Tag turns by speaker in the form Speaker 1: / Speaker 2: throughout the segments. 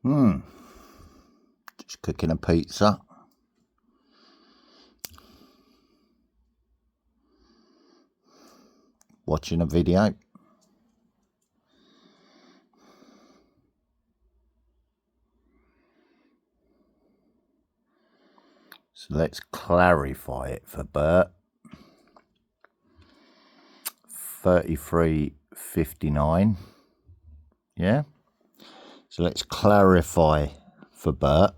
Speaker 1: Just cooking a pizza. Watching a video. So let's clarify it for Bert. 33.59. Yeah. So let's clarify for Bert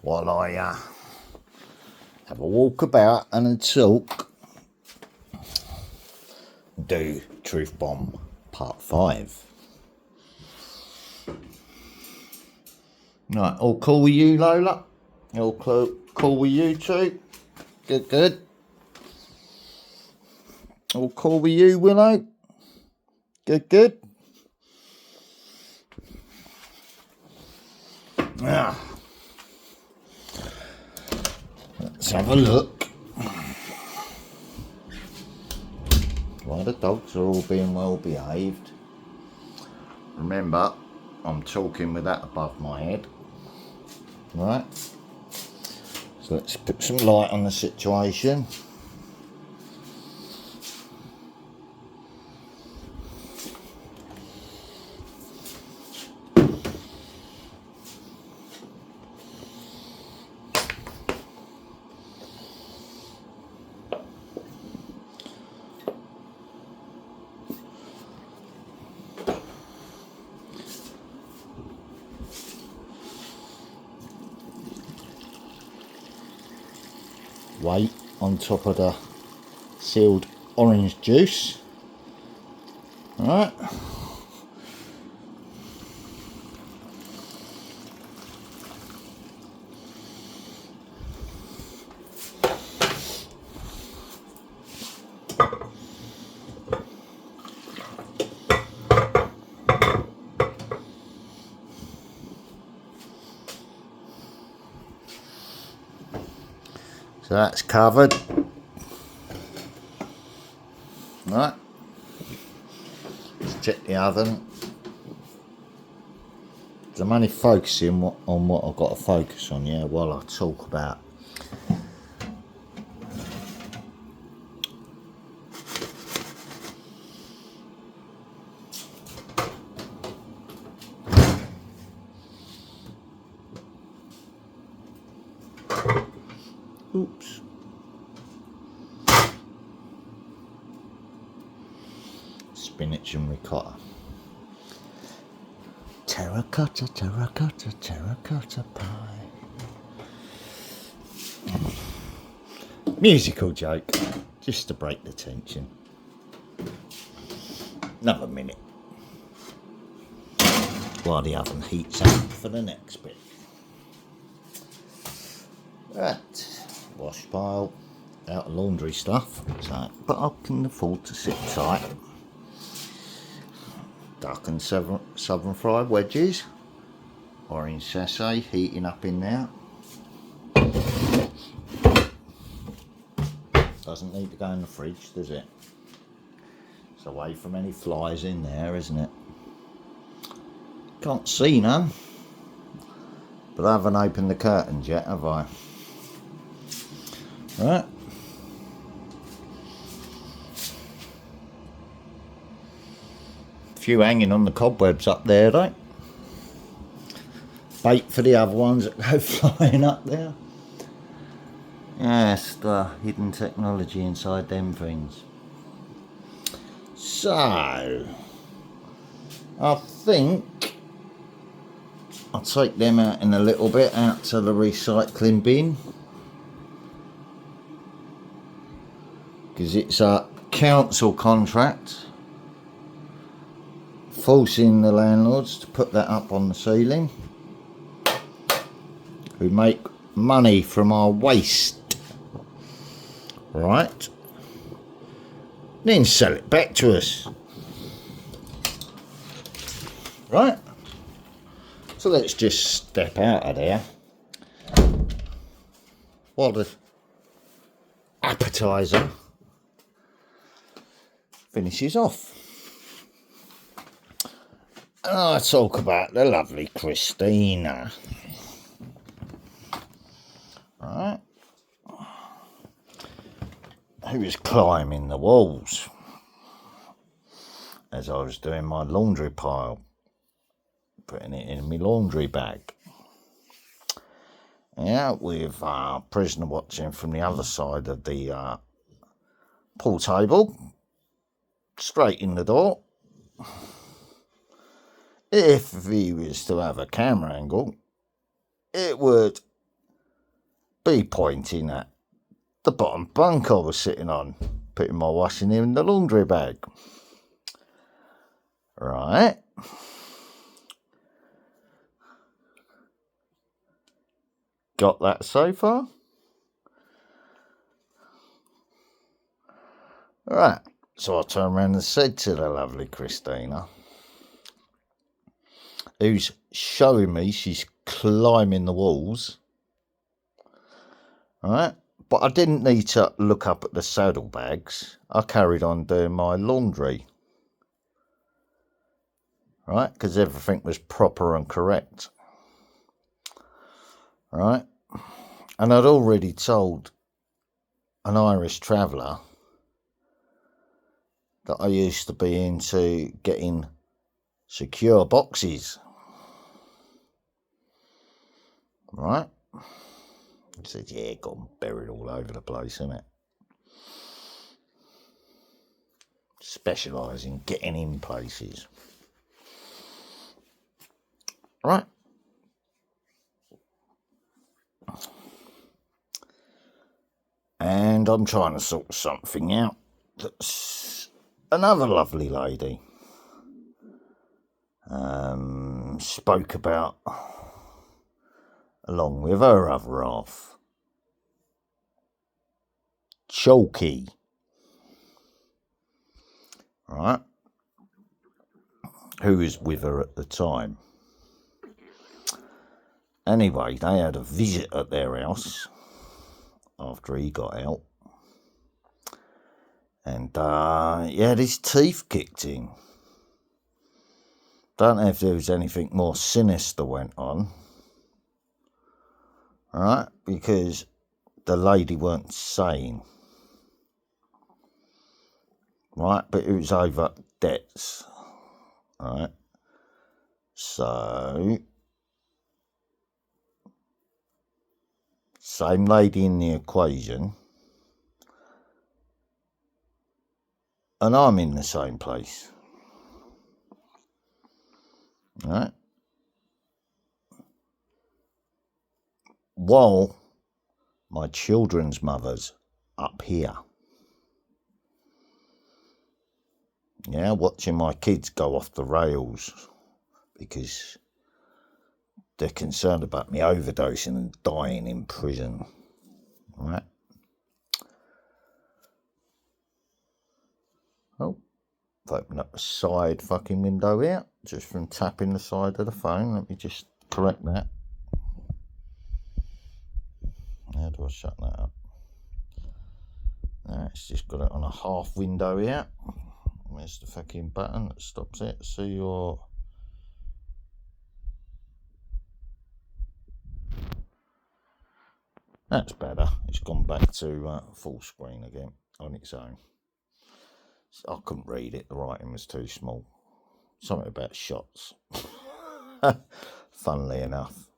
Speaker 1: while I have a walk about and a talk. Do Truth Bomb Part 5. Right, all cool with you, Lola? All cool with you too? Good. All cool with you, Willow? Good. Now, let's have a look. While the dogs are all being well behaved. Remember, I'm talking with that above my head. Right. So let's put some light on the situation. Weight on top of the sealed orange juice. Alright. So that's covered. Right. Let's check the oven. I'm only focusing on what I've got to focus on, yeah, while I talk about. Oops. Spinach and ricotta. Terracotta pie. Musical joke, just to break the tension. Another minute while the oven heats up for the next bit. Right, wash pile, out of laundry stuff, so, but I can afford to sit tight. Duck and southern fried wedges, orange sachet heating up in there. Doesn't need to go in the fridge, does it? It's away from any flies in there, isn't it? Can't see none, but I haven't opened the curtains yet, have I? Right. Few hanging on the cobwebs up there, though. Bait for the other ones that go flying up there. Yes, the hidden technology inside them things. So, I think I'll take them out in a little bit, out to the recycling bin. Because it's a council contract forcing the landlords to put that up on the ceiling. We make money from our waste, right? Then sell it back to us, right? So let's just step out of there while the appetizer finishes off. And I talk about the lovely Christina. Right? Who was climbing the walls as I was doing my laundry pile, putting it in my laundry bag. Yeah, with prisoner watching from the other side of the pool table, straight in the door. If he was to have a camera angle, it would be pointing at the bottom bunk I was sitting on, putting my washing in the laundry bag. Right. Got that so far? Right. So I turned around and said to the lovely Christina, who's showing me she's climbing the walls, right? But I didn't need to look up at the saddlebags. I carried on doing my laundry, right? Because everything was proper and correct, right? And I'd already told an Irish traveller that I used to be into getting secure boxes, right? He said, yeah, got them buried all over the place, innit? Specialise in getting in places. Right. And I'm trying to sort something out. That's another lovely lady spoke about, along with her other half, Chalky, right, who was with her at the time. Anyway, they had a visit at their house after he got out, and he had his teeth kicked in. Don't know if there was anything more sinister went on, right, because the lady weren't saying, right, but it was over debts, right, so same lady in the equation, and I'm in the same place, right, while my children's mother's up here. Yeah, watching my kids go off the rails because they're concerned about me overdosing and dying in prison. Right? Oh, I've opened up a side fucking window here just from tapping the side of the phone. Let me just correct that. How do I shut that up? It's just got it on a half window here. Where's the fucking button that stops it? So you're... That's better. It's gone back to full screen again on its own. I couldn't read it. The writing was too small. Something about shots. Funnily enough.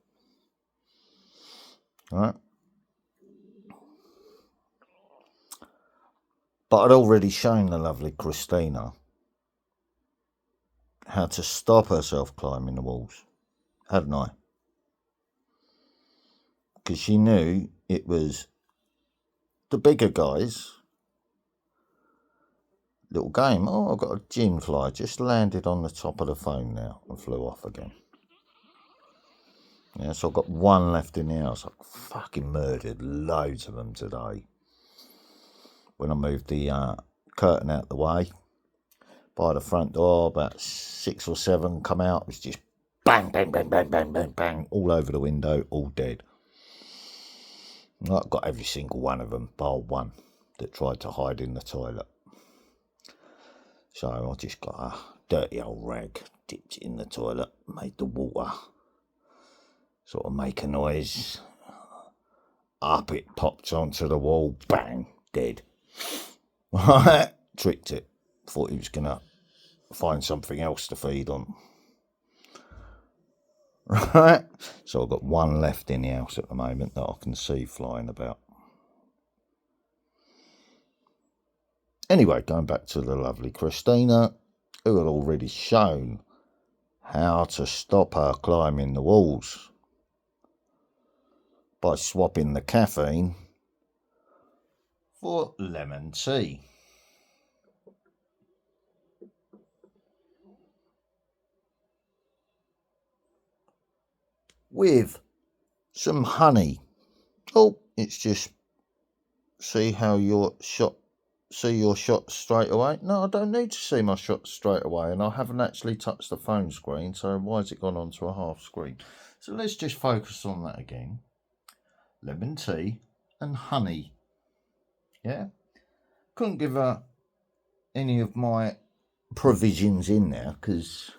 Speaker 1: Right. But I'd already shown the lovely Christina how to stop herself climbing the walls, hadn't I? Because she knew it was the bigger guys. Little game. Oh, I've got a gin fly. Just landed on the top of the phone now and flew off again. Yeah, so I've got one left in the house. I've fucking murdered loads of them today. When I moved the curtain out the way by the front door, about 6 or 7 come out. It was just bang, bang, bang, bang, bang, bang, bang, all over the window, all dead. I've got every single one of them, bar one that tried to hide in the toilet. So I just got to dirty old rag, dipped it in the toilet, made the water sort of make a noise. Up it popped onto the wall, bang, dead. Right, tricked it. Thought he was going to find something else to feed on. Right, so I've got one left in the house at the moment that I can see flying about. Anyway, going back to the lovely Christina, who had already shown how to stop her climbing the walls by swapping the caffeine for lemon tea. With some honey. Oh, it's just see your shot straight away. No, I don't need to see my shot straight away, and I haven't actually touched the phone screen, so why has it gone onto a half screen? So let's just focus on that again. Lemon tea and honey. Yeah, couldn't give her any of my provisions in there because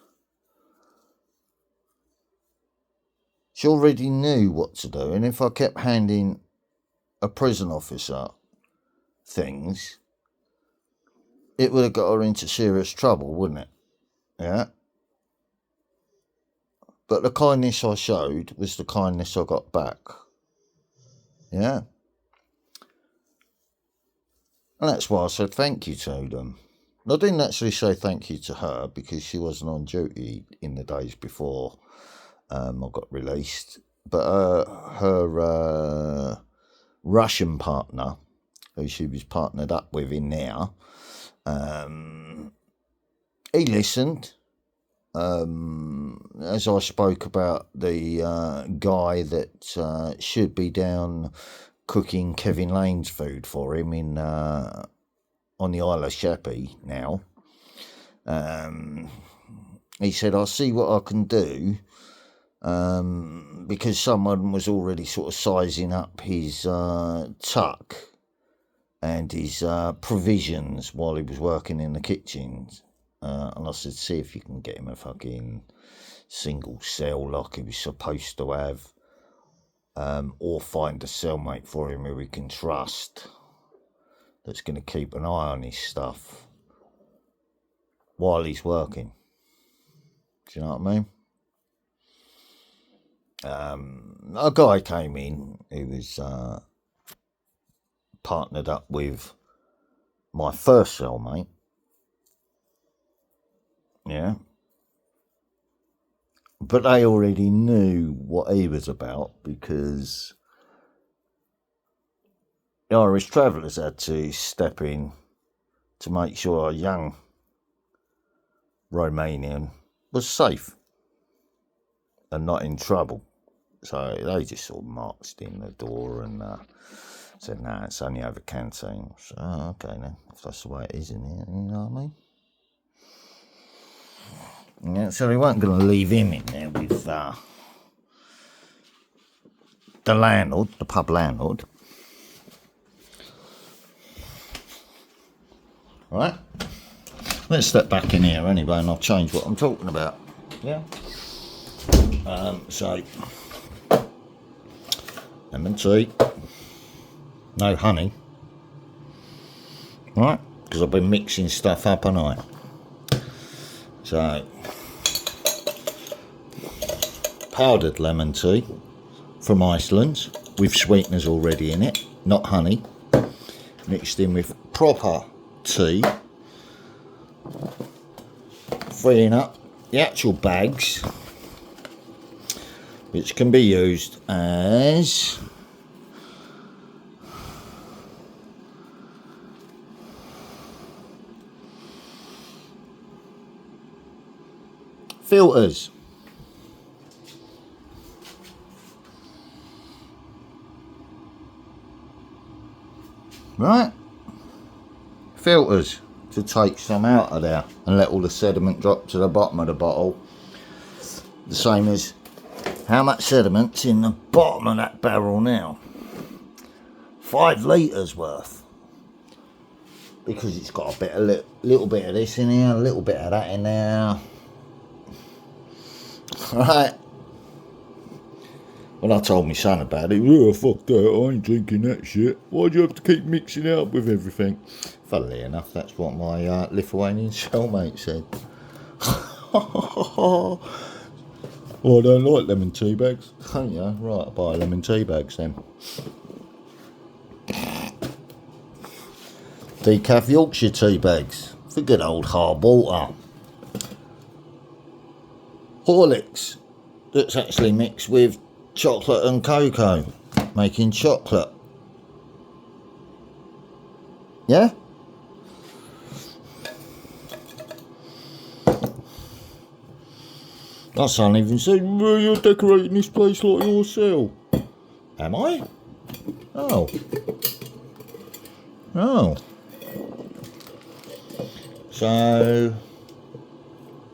Speaker 1: she already knew what to do, and if I kept handing a prison officer things, it would have got her into serious trouble, wouldn't it? Yeah. But the kindness I showed was the kindness I got back. Yeah. And that's why I said thank you to them. I didn't actually say thank you to her because she wasn't on duty in the days before I got released. But her Russian partner, who she was partnered up with in there, he listened. As I spoke about the guy that should be down cooking Kevin Lane's food for him in on the Isle of Sheppey now. He said, I'll see what I can do, because someone was already sort of sizing up his tuck and his provisions while he was working in the kitchens. And I said, see if you can get him a fucking single cell like he was supposed to have, or find a cellmate for him who he can trust that's going to keep an eye on his stuff while he's working. Do you know what I mean? A guy came in who was partnered up with my first cellmate. Yeah. But they already knew what he was about because the Irish Travellers had to step in to make sure a young Romanian was safe and not in trouble. So they just sort of marched in the door and said, nah, it's only over canteen. So, okay then, if that's the way it is in here, you know what I mean? Yeah, so they weren't going to leave him in there with the landlord, the pub landlord. Right, let's step back in here anyway and I'll change what I'm talking about. Yeah. So, lemon tea, no honey. Right, because I've been mixing stuff up, haven't I? So, powdered lemon tea from Iceland with sweeteners already in it, not honey, mixed in with proper tea, freeing up the actual bags, which can be used as filters. Right? Filters to take some out of there and let all the sediment drop to the bottom of the bottle. The same as how much sediment's in the bottom of that barrel now. 5 litres worth. because it's got a bit, a little bit of this in here, a little bit of that in there. Right. When I told my son about it, oh fuck that, I ain't drinking that shit. Why'd you have to keep mixing it up with everything? Funnily enough, that's what my Lithuanian cellmate said. Oh, I don't like lemon tea bags. Oh yeah, right, I'll buy lemon tea bags then. Decaf Yorkshire tea bags for good old hard water. Horlicks that's actually mixed with chocolate and cocoa, making chocolate. Yeah? My son even said, well, you're decorating this place like yourself. Am I? Oh. Oh. So,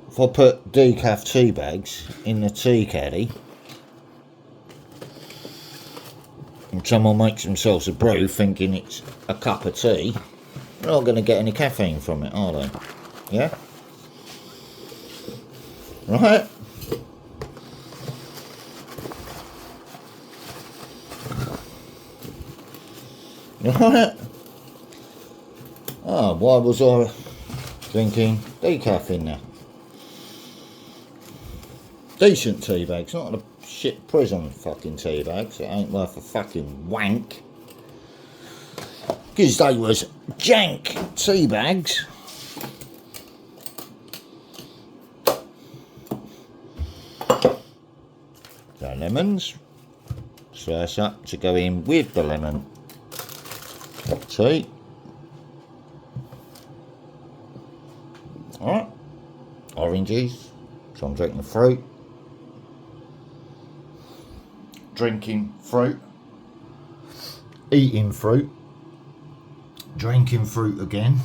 Speaker 1: if I put decaf tea bags in the tea caddy, and someone makes themselves a brew thinking it's a cup of tea, they're not going to get any caffeine from it, are they? Yeah? Right? Right? Oh, why was I drinking decaf in there? Decent tea bags, not a shit prison fucking tea bags. It ain't worth a fucking wank. Because they was jank tea bags. So lemons, slice up to go in with the lemon tea. Alright, oranges, so I'm drinking fruit. Drinking fruit, eating fruit, drinking fruit again,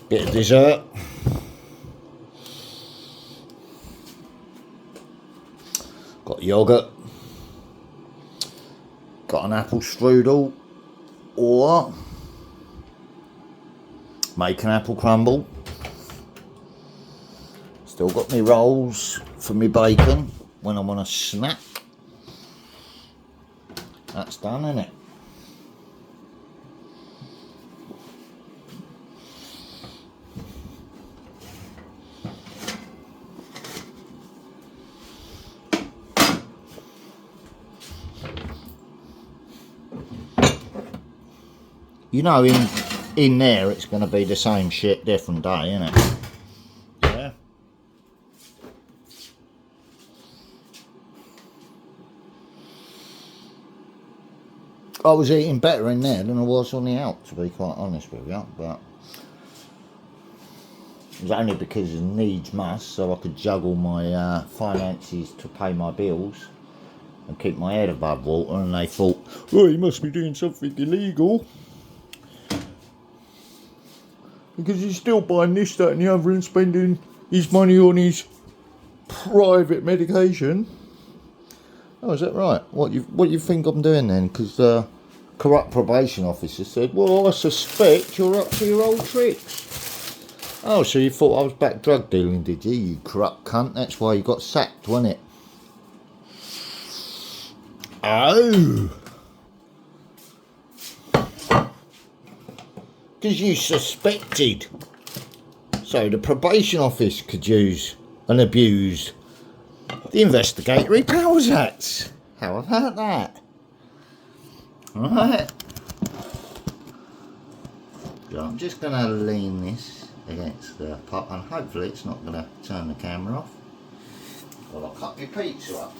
Speaker 1: bit of dessert, got yoghurt, got an apple strudel, or make an apple crumble. Still got me rolls for me bacon when I want a snack. That's done, isn't it? You know, in there it's going to be the same shit, different day, isn't it? Yeah. I was eating better in there than I was on the out, to be quite honest with you, but it was only because of needs must, so I could juggle my finances to pay my bills and keep my head above water, and they thought, oh, he must be doing something illegal because he's still buying this, that and the other and spending his money on his private medication. Oh, is that right? What you think I'm doing then? Because corrupt probation officer said, well, I suspect you're up to your old tricks. Oh, so you thought I was back drug dealing, did you? You corrupt cunt. That's why you got sacked, wasn't it? Oh. Because you suspected. So the probation office could use and abuse the Investigatory Powers Act. How about that? Alright. So I'm just going to lean this against the pot and hopefully it's not going to turn the camera off. Well, I'll cut my pizza up.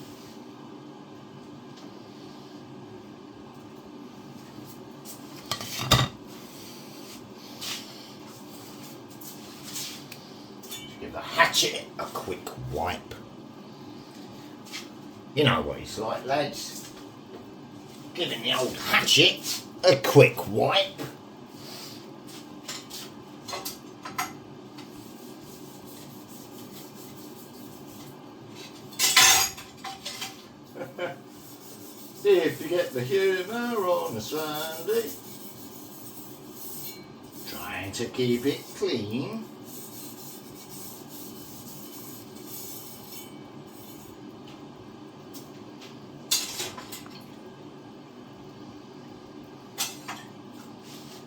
Speaker 1: Just give the hatchet a quick wipe. You know what it's like, lads. Giving the old hatchet a quick wipe. If you get the humour on a Sunday, trying to keep it clean.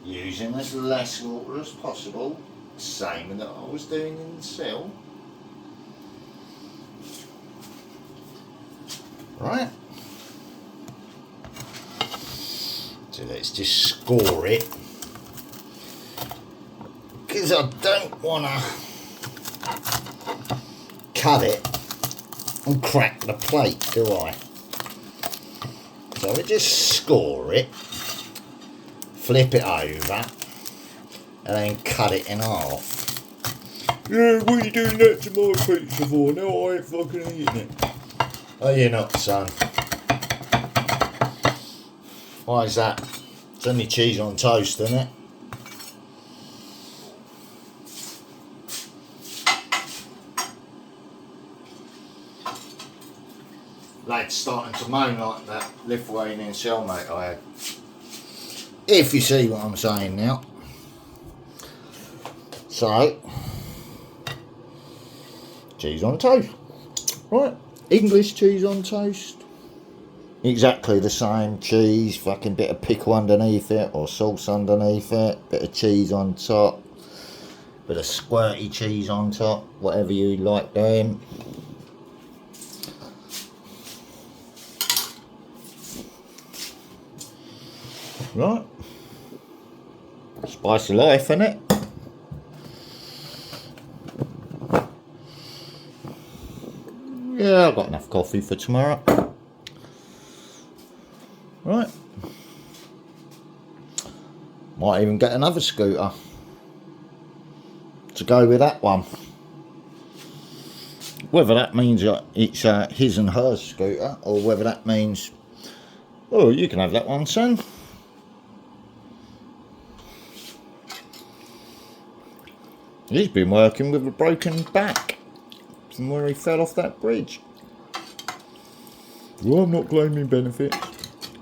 Speaker 1: Using as less water as possible, same that I was doing in the cell. Right. So let's just score it. Because I don't want to cut it and crack the plate, do I? So we just score it. Flip it over and then cut it in half. Yeah, what are you doing that to my pizza for? No, I ain't fucking eating it. Oh, you're not, son. Why is that? It's only cheese on toast, isn't it? Lad's starting to moan like that Lithuanian cellmate I had. If you see what I'm saying now. So, cheese on toast. Right, English cheese on toast. Exactly the same cheese, fucking bit of pickle underneath it or sauce underneath it, bit of cheese on top, bit of squirty cheese on top, whatever you like doing. Right. Spice of life, innit? Yeah, I've got enough coffee for tomorrow. Right. Might even get another scooter to go with that one. Whether that means it's his and hers scooter, or whether that means, oh, you can have that one, son. He's been working with a broken back from where he fell off that bridge. Well, I'm not claiming benefit.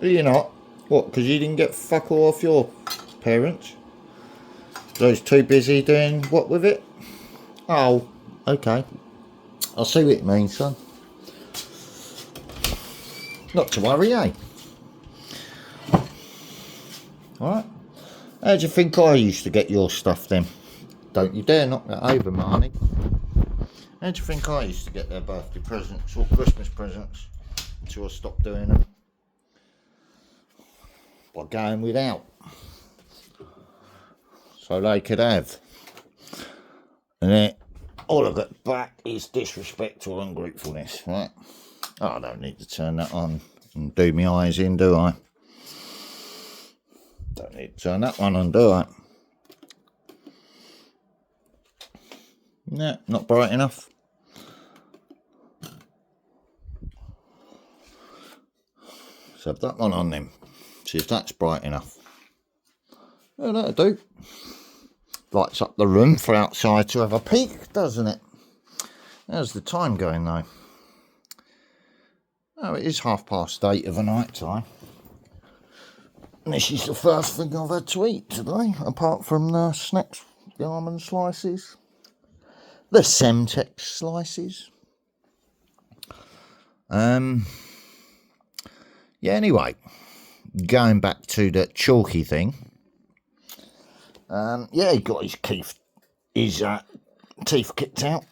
Speaker 1: Are you not? What, because you didn't get fuck all off your parents? Those too busy doing what with it? Oh, okay. I see what it means, son. Not to worry, eh? Alright. How do you think I used to get your stuff then? Don't you dare knock that over, Marnie. How do you think I used to get their birthday presents or Christmas presents until I stopped doing them? By going without. So they could have. And then all I got back is disrespect or ungratefulness, right? Oh, I don't need to turn that on and do my eyes in, do I? Don't need to turn that one on, do I? No, not bright enough. So have that one on then. See if that's bright enough. Yeah, that'll do. Lights up the room for outside to have a peek, doesn't it? How's the time going though? Oh, it is 8:30 of a night time. And this is the first thing I've had to eat today, apart from the snacks, the almond slices, the Semtex slices. Yeah, anyway, going back to the Chalky thing. Yeah, he got his teeth kicked out.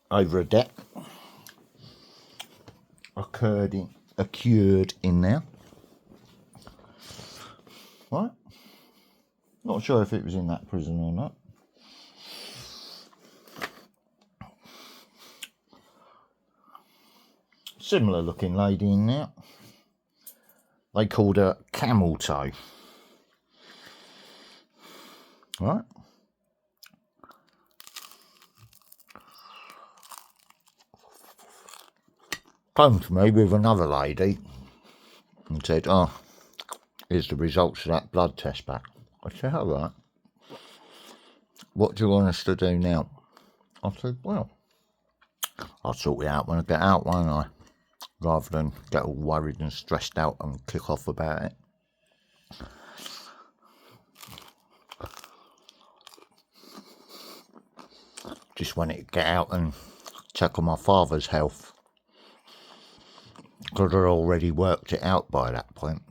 Speaker 1: Over a debt occurred in there. Right? Not sure if it was in that prison or not. Similar looking lady in there. They called her Camel Toe. Right? Came to me with another lady and said, oh, here's the results of that blood test back. I said, all right. What do you want us to do now? I said, well, I'll sort it out when I get out, won't I? Rather than get all worried and stressed out and kick off about it. Just wanted to get out and check on my father's health. Because I'd already worked it out by that point.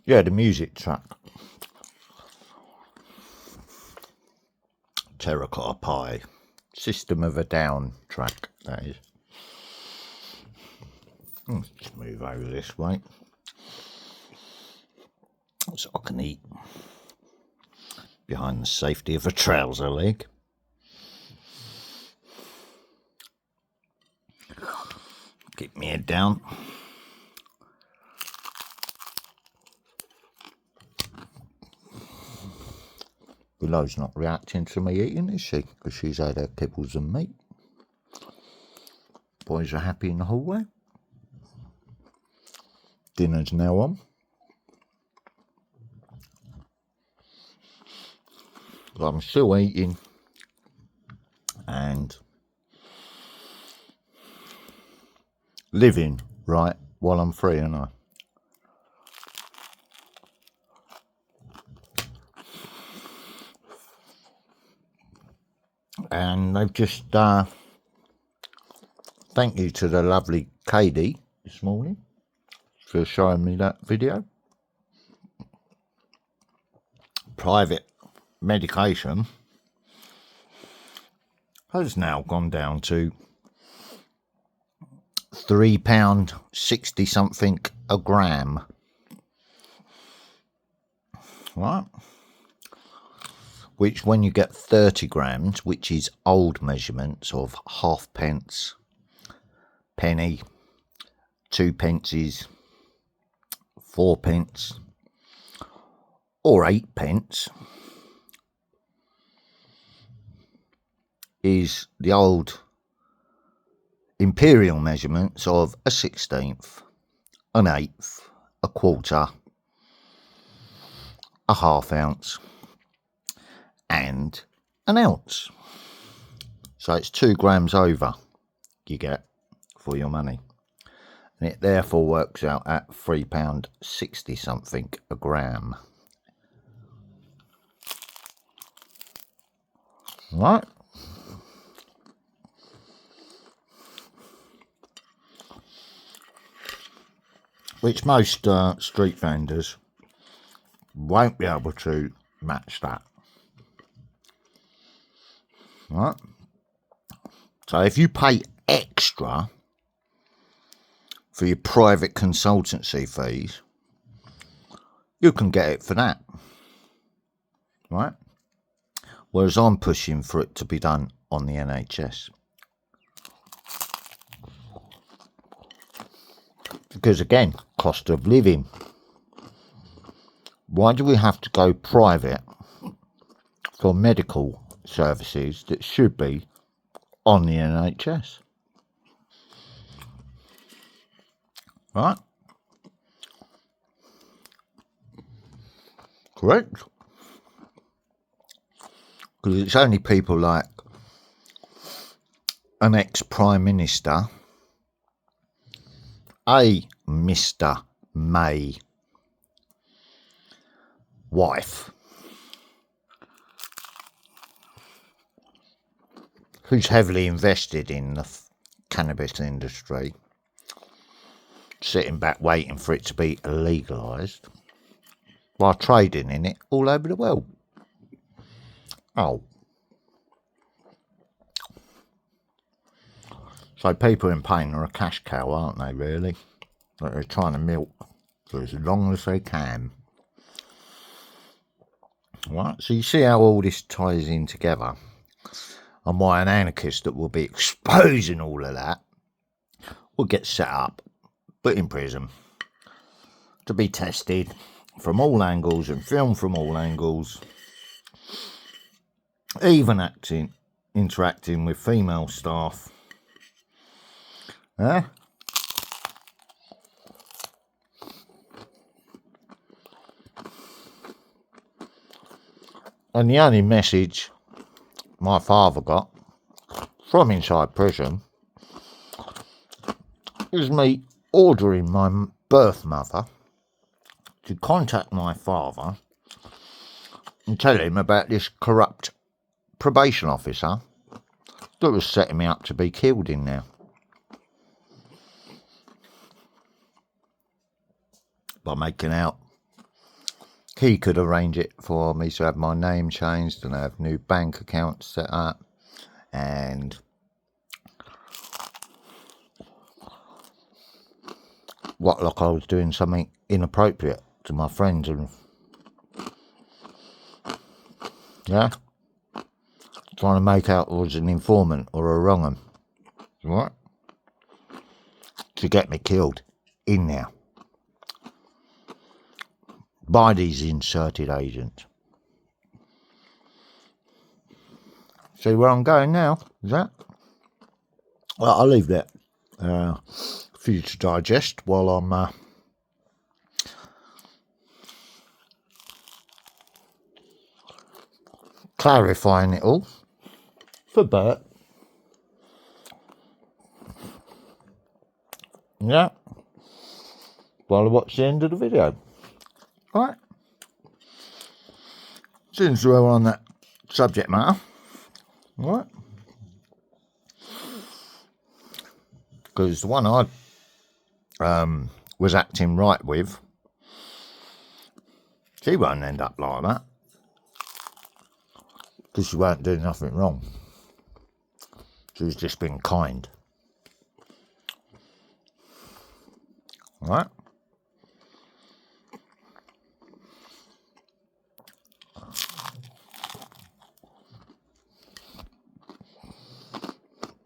Speaker 1: Yeah, the music track. Terracotta Pie. System of a Down track, that is. Just move over this way. So I can eat behind the safety of a trouser leg. Keep my head down. Willow's not reacting to me eating, is she? Because she's had her kibbles and meat. Boys are happy in the hallway. Dinner's now on. I'm still eating and living right while I'm free, aren't I? And they've just thank you to the lovely Katie this morning for showing me that video. Private medication has now gone down to £3.60 something a gram. Right? Which, when you get 30 grams, which is old measurements of halfpence, penny, 2 pences, 4 pence, or 8 pence, is the old imperial measurements of a 16th, an eighth, a quarter, a half ounce, and an ounce. So it's 2 grams over you get for your money. And it therefore works out at £3.60 something a gram. Right? Which most street vendors won't be able to match that. Right? So if you pay extra for your private consultancy fees, you can get it for that. Right? Whereas I'm pushing for it to be done on the NHS. Because again, cost of living. Why do we have to go private for medical services that should be on the NHS? Right? Correct? Because it's only people like an ex-Prime Minister, a Mr. May wife, who's heavily invested in the cannabis industry, sitting back waiting for it to be legalised, while trading in it all over the world. Oh. So people in pain are a cash cow, aren't they, really? That they're trying to milk for as long as they can. Right, so you see how all this ties in together, and why an anarchist that will be exposing all of that will get set up, put in prison, to be tested from all angles and filmed from all angles, even interacting with female staff. Huh? And the only message my father got from inside prison is me ordering my birth mother to contact my father and tell him about this corrupt probation officer that was setting me up to be killed in there. By making out he could arrange it for me to have my name changed and have new bank accounts set up, and what, like I was doing something inappropriate to my friends, and yeah, trying to make out I was an informant or a wrong 'un, right, to get me killed in there by these inserted agents. See where I'm going now? Is that? Well, I'll leave that for you to digest while I'm clarifying it all for Bert. Yeah. While I watch the end of the video. Alright. Since we're on that subject matter. Alright. Because the one I was acting right with, she won't end up like that. Because she won't do nothing wrong. She's just been kind. Alright.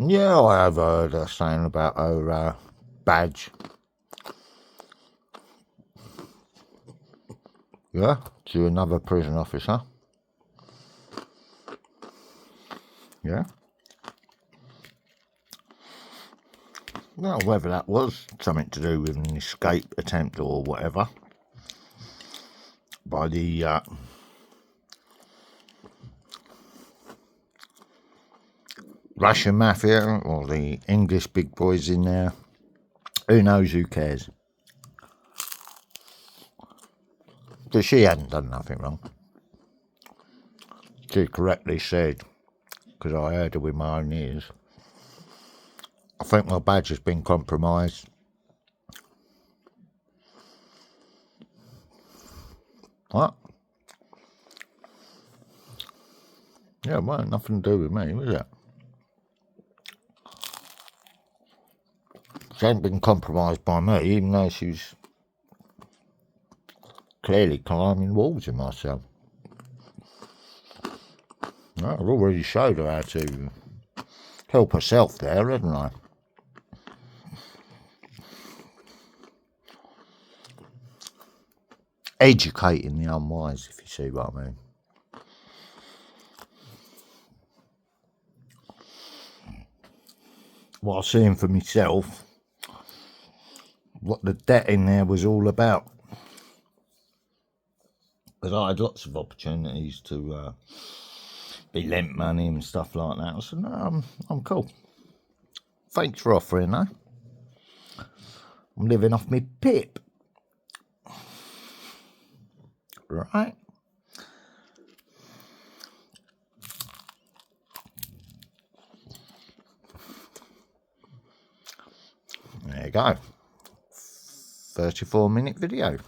Speaker 1: Yeah, I have heard her saying about her badge. Yeah, to another prison officer. Yeah. Well, whether that was something to do with an escape attempt or whatever by the Russian mafia or the English big boys in there, who knows, who cares? Because she hadn't done nothing wrong. She correctly said, because I heard her with my own ears, I think my badge has been compromised. What? Yeah, well, nothing to do with me, was it? She hadn't been compromised by me, even though she was clearly climbing walls in myself. Well, I've already showed her how to help herself there, hadn't I? Educating the unwise, if you see what I mean. While seeing for myself what the debt in there was all about. Because I had lots of opportunities to be lent money and stuff like that. I said, no, I'm cool. Thanks for offering, though. I'm living off me pip. Right. There you go. 34-minute video.